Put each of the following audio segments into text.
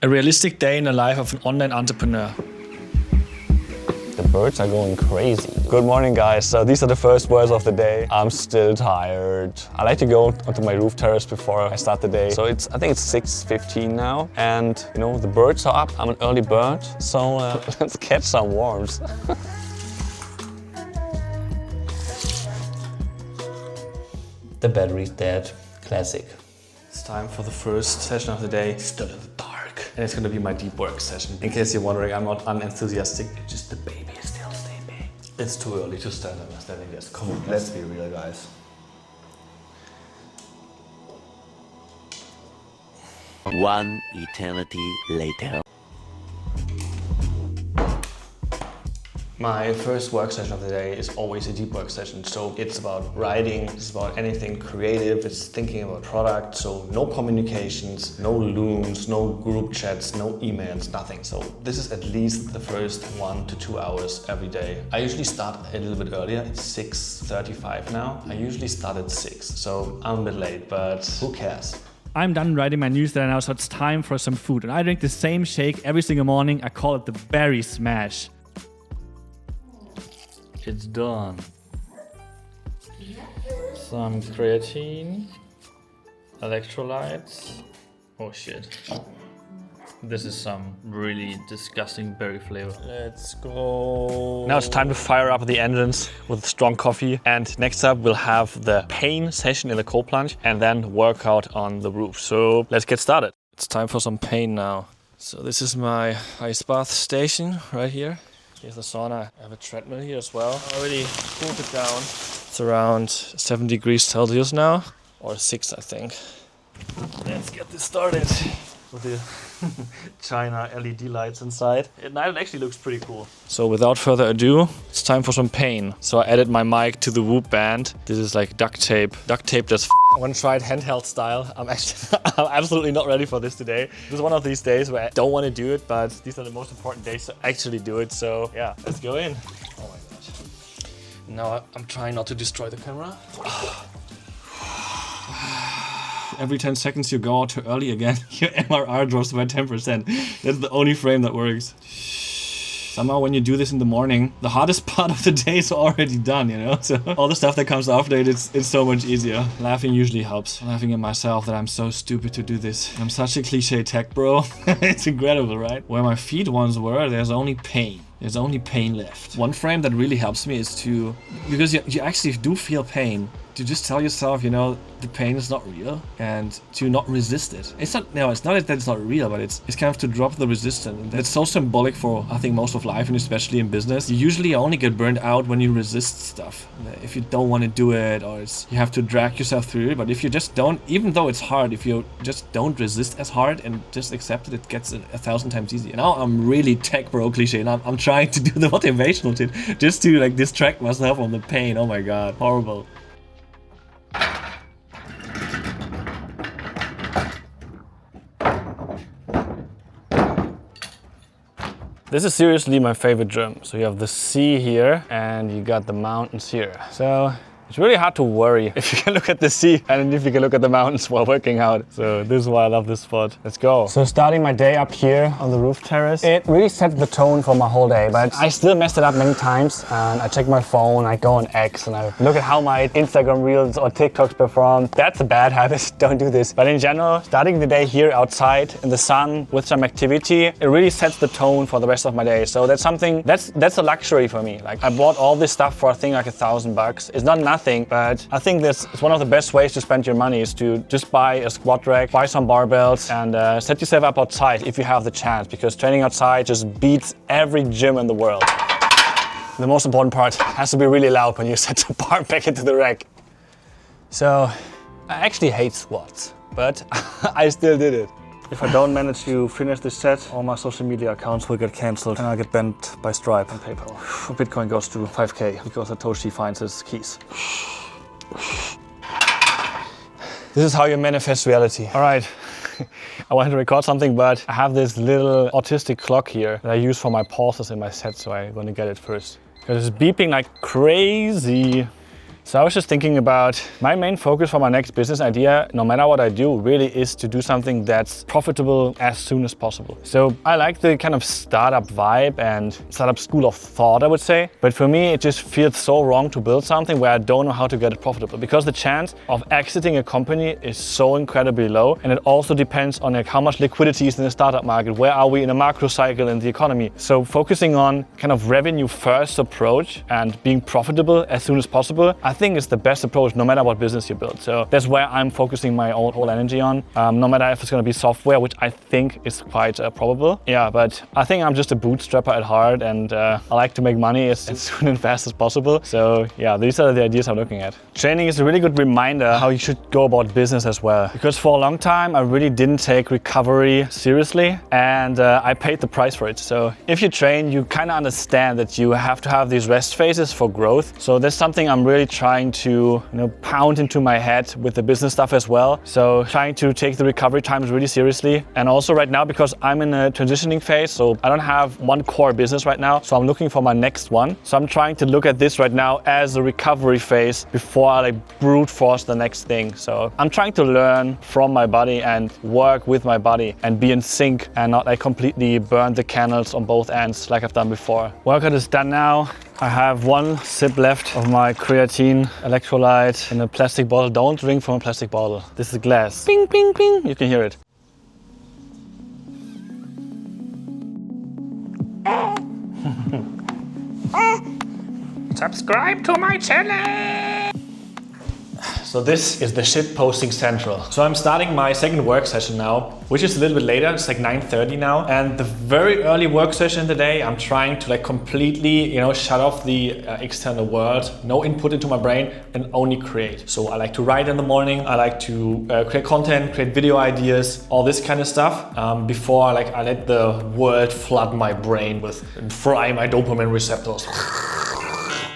A realistic day in the life of an online entrepreneur. The birds are going crazy. Good morning, guys. So these are the first words of the day. I'm still tired. I like to go onto my roof terrace before I start the day. So I think it's 6:15 now, and you know the birds are up. I'm an early bird, so let's catch some worms. The battery's dead. Classic. It's time for the first session of the day. Still in the dark. And it's gonna be my deep work session. In case you're wondering, I'm not unenthusiastic. It's just the baby is still sleeping. It's too early to start understanding this. Come on, let's be real, guys. One eternity later. My first work session of the day is always a deep work session. So it's about writing, it's about anything creative, it's thinking about product. So no communications, no Looms, no group chats, no emails, nothing. So this is at least the first 1 to 2 hours every day. I usually start a little bit earlier. It's 6:35 now. I usually start at 6, so I'm a bit late, but who cares? I'm done writing my newsletter now, so it's time for some food. And I drink the same shake every single morning. I call it the Berry Smash. It's done. Some creatine, electrolytes. Oh shit. This is some really disgusting berry flavor. Let's go. Now it's time to fire up the engines with strong coffee. And next up we'll have the pain session in the cold plunge and then workout on the roof. So let's get started. It's time for some pain now. So this is my ice bath station right here. Here's the sauna. I have a treadmill here as well. I already cooled it down. It's around 7 degrees Celsius now, or 6 I think. Let's get this started with the China LED lights inside. At night it actually looks pretty cool. So without further ado, it's time for some pain. So I added my mic to the Whoop band. This is like duct tape. Duct tape that's I'm gonna try it handheld style. I'm absolutely not ready for this today. This is one of these days where I don't want to do it, but these are the most important days to actually do it. So yeah, let's go in. Oh my god. Now I'm trying not to destroy the camera. Every 10 seconds you go out too early again, your MRR drops by 10%. That's the only frame that works. Somehow when you do this in the morning, the hardest part of the day is already done, you know? So all the stuff that comes after it, it's so much easier. Laughing usually helps. Laughing at myself that I'm so stupid to do this. I'm such a cliche tech bro. It's incredible, right? Where my feet once were, there's only pain. There's only pain left. One frame that really helps me is to, because you actually do feel pain, to just tell yourself, you know, the pain is not real and to not resist it. It's not that it's not real, but it's kind of to drop the resistance. And that's so symbolic for, I think, most of life and especially in business. You usually only get burned out when you resist stuff. If you don't want to do it or you have to drag yourself through it. But if you just don't, even though it's hard, if you just don't resist as hard and just accept it, it gets 1,000 times easier. Now I'm really tech bro cliche and I'm trying to do the motivational shit just to like distract myself from the pain. Oh my god, horrible. This is seriously my favorite gym. So you have the sea here and you got the mountains here. So it's really hard to worry if you can look at the sea and if you can look at the mountains while working out. So this is why I love this spot. Let's go. So starting my day up here on the roof terrace, it really sets the tone for my whole day, but I still messed it up many times. And I check my phone, I go on X and I look at how my Instagram reels or TikToks perform. That's a bad habit, don't do this. But in general, starting the day here outside in the sun with some activity, it really sets the tone for the rest of my day. So that's something, that's a luxury for me. Like I bought all this stuff for I think like $1,000. It's not nothing, but I think this is one of the best ways to spend your money is to just buy a squat rack, buy some barbells and set yourself up outside if you have the chance, because training outside just beats every gym in the world. The most important part has to be really loud when you set the bar back into the rack. So I actually hate squats, but I still did it. If I don't manage to finish this set, all my social media accounts will get cancelled and I'll get banned by Stripe and PayPal. Bitcoin goes to 5K because Satoshi finds his keys. This is how you manifest reality. All right, I wanted to record something, but I have this little autistic clock here that I use for my pauses in my set, so I'm gonna get it first. Because it's beeping like crazy. So I was just thinking about my main focus for my next business idea, no matter what I do, really is to do something that's profitable as soon as possible. So I like the kind of startup vibe and startup school of thought, I would say. But for me, it just feels so wrong to build something where I don't know how to get it profitable, because the chance of exiting a company is so incredibly low. And it also depends on like how much liquidity is in the startup market. Where are we in a macro cycle in the economy? So focusing on kind of revenue first approach and being profitable as soon as possible, I think is the best approach no matter what business you build. So that's where I'm focusing my whole energy on, no matter if it's going to be software, which I think is quite probable. Yeah, but I think I'm just a bootstrapper at heart, and I like to make money as soon and fast as possible. So yeah, these are the ideas I'm looking at. Training is a really good reminder how you should go about business as well, because for a long time I really didn't take recovery seriously, and I paid the price for it. So if you train, you kind of understand that you have to have these rest phases for growth. So that's something I'm really trying to pound into my head with the business stuff as well. So trying to take the recovery times really seriously. And also right now, because I'm in a transitioning phase, so I don't have one core business right now, so I'm looking for my next one. So I'm trying to look at this right now as a recovery phase before I like brute force the next thing. So I'm trying to learn from my body and work with my body and be in sync and not like completely burn the candles on both ends like I've done before. Workout is done now. I have one sip left of my creatine electrolyte in a plastic bottle. Don't drink from a plastic bottle. This is glass. Ping, ping, ping. You can hear it. Subscribe to my channel! So this is the shit posting central. So I'm starting my second work session now, which is a little bit later. It's like 9:30 now. And the very early work session today, I'm trying to like completely, shut off the external world, no input into my brain, and only create. So I like to write in the morning. I like to create content, create video ideas, all this kind of stuff. Before I let the world flood my brain with and fry my dopamine receptors.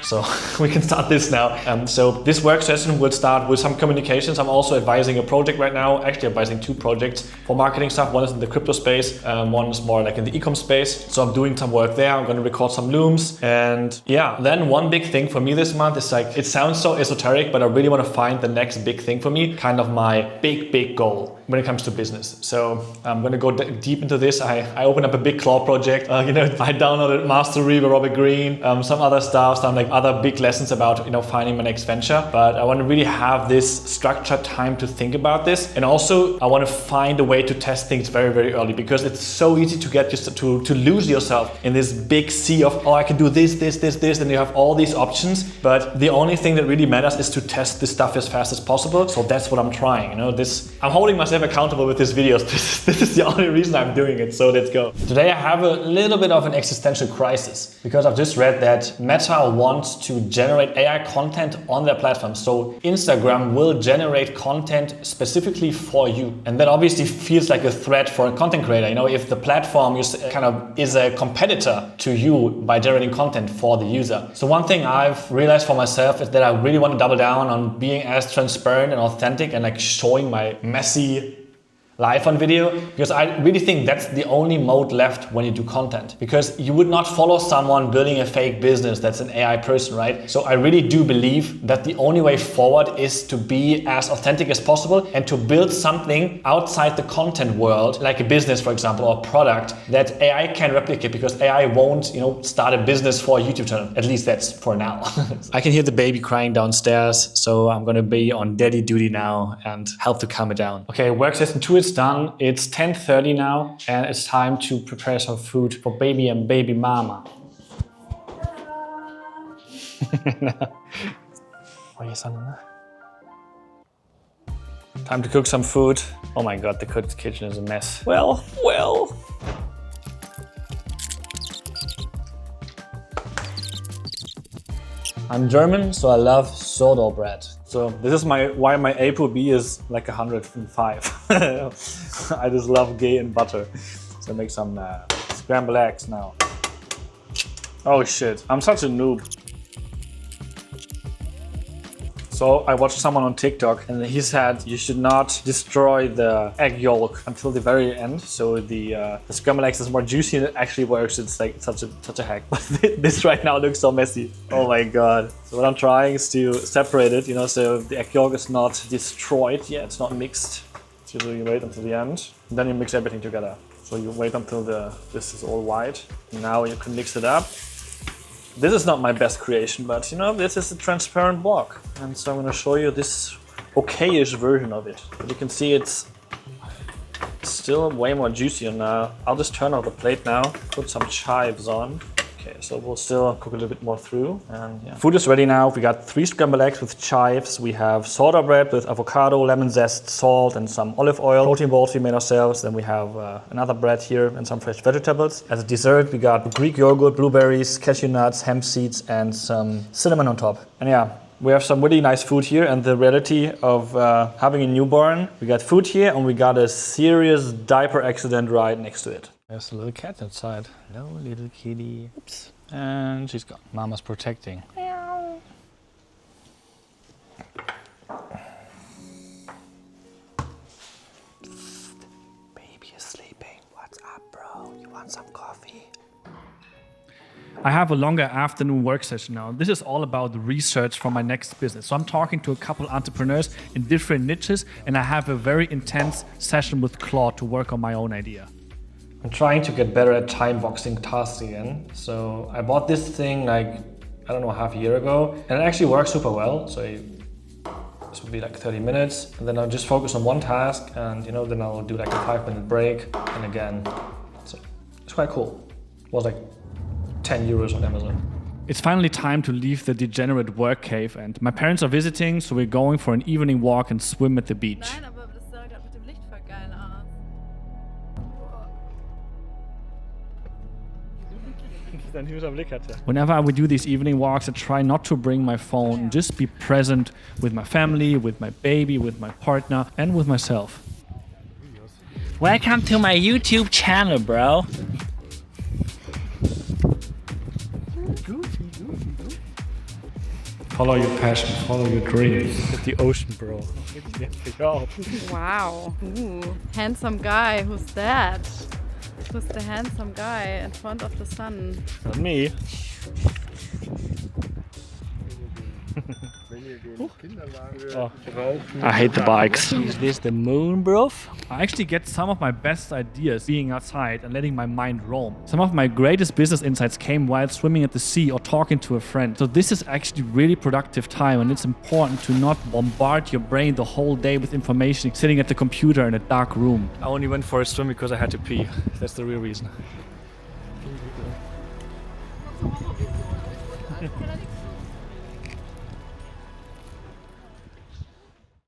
So we can start this now. So this work session will start with some communications. I'm also advising a project right now, actually advising two projects for marketing stuff. One is in the crypto space, one is more like in the e-com space. So I'm doing some work there. I'm going to record some looms. And yeah, then one big thing for me this month is like, it sounds so esoteric, but I really want to find the next big thing for me, kind of my big goal when it comes to business. So I'm going to go deep into this. I opened up a big cloud project. I downloaded Mastery by Robert Greene, some other stuff, some like other big lessons about finding my next venture. But I want to really have this structured time to think about this, and also I want to find a way to test things very, very early, because it's so easy to get just to lose yourself in this big sea of, oh, I can do this, and you have all these options. But the only thing that really matters is to test this stuff as fast as possible. So that's what I'm trying. I'm holding myself accountable with these videos. This is the only reason I'm doing it. So let's go. Today I have a little bit of an existential crisis, because I've just read that Meta wants to generate AI content on their platform. So Instagram will generate content specifically for you. And that obviously feels like a threat for a content creator. If the platform is a competitor to you by generating content for the user. So one thing I've realized for myself is that I really want to double down on being as transparent and authentic and like showing my messy live on video, because I really think that's the only mode left when you do content, because you would not follow someone building a fake business that's an AI person, right? So I really do believe that the only way forward is to be as authentic as possible and to build something outside the content world, like a business, for example, or a product that AI can replicate, because AI won't, start a business for a YouTube channel. At least that's for now. I can hear the baby crying downstairs, so I'm gonna be on daddy duty now and help to calm it down. Okay, work session 2 is done. It's 10:30 now, and it's time to prepare some food for baby and baby mama. Time to cook some food. Oh my god, the kitchen is a mess. Well. I'm German, so I love sourdough bread. So this is why my ApoB is like 105. I just love ghee and butter. So make some scrambled eggs now. Oh shit, I'm such a noob. So I watched someone on TikTok and he said you should not destroy the egg yolk until the very end. So the scrambled eggs is more juicy and it actually works. It's like such a hack. But this right now looks so messy. Oh my god. So what I'm trying is to separate it, you know, so the egg yolk is not destroyed yet, it's not mixed. So you wait until the end, and then you mix everything together. So you wait until this is all white. Now you can mix it up. This is not my best creation, but you know, this is a transparent block. And so I'm gonna show you this okay-ish version of it. But you can see it's still way more juicy. And I'll just turn off the plate now, put some chives on. Okay, so we'll still cook a little bit more through. And yeah. Food is ready now. We got 3 scrambled eggs with chives. We have soda bread with avocado, lemon zest, salt, and some olive oil. Protein balls we made ourselves. Then we have another bread here and some fresh vegetables. As a dessert, we got Greek yogurt, blueberries, cashew nuts, hemp seeds, and some cinnamon on top. And yeah, we have some really nice food here, and the reality of having a newborn. We got food here, and we got a serious diaper accident right next to it. There's a little cat outside. Hello, little kitty. Oops. And she's gone. Mama's protecting. Meow. Baby is sleeping. What's up, bro? You want some coffee? I have a longer afternoon work session now. This is all about the research for my next business. So I'm talking to a couple entrepreneurs in different niches, and I have a very intense session with Claude to work on my own idea. I'm trying to get better at time boxing tasks again. So I bought this thing like, I don't know, half a year ago, and it actually works super well. So this would be like 30 minutes, and then I'll just focus on one task, and you know, then I'll do like a 5-minute break, and again. So it's quite cool. It was like 10 euros on Amazon. It's finally time to leave the degenerate work cave, and my parents are visiting, so we're going for an evening walk and swim at the beach. Nein, aber das sah gerade mit dem Licht voll geil aus. Whenever I would do these evening walks, I try not to bring my phone and just be present with my family, with my baby, with my partner, and with myself. Welcome to my YouTube channel, bro. Follow your passion, follow your dreams. At the ocean, bro. Wow. Handsome guy. Who's that? Who's the handsome guy in front of the sun? Not me. I hate the bikes. Is this the moon, bro? I actually get some of my best ideas being outside and letting my mind roam. Some of my greatest business insights came while swimming at the sea or talking to a friend. So this is actually really productive time, and it's important to not bombard your brain the whole day with information sitting at the computer in a dark room. I only went for a swim because I had to pee. That's the real reason.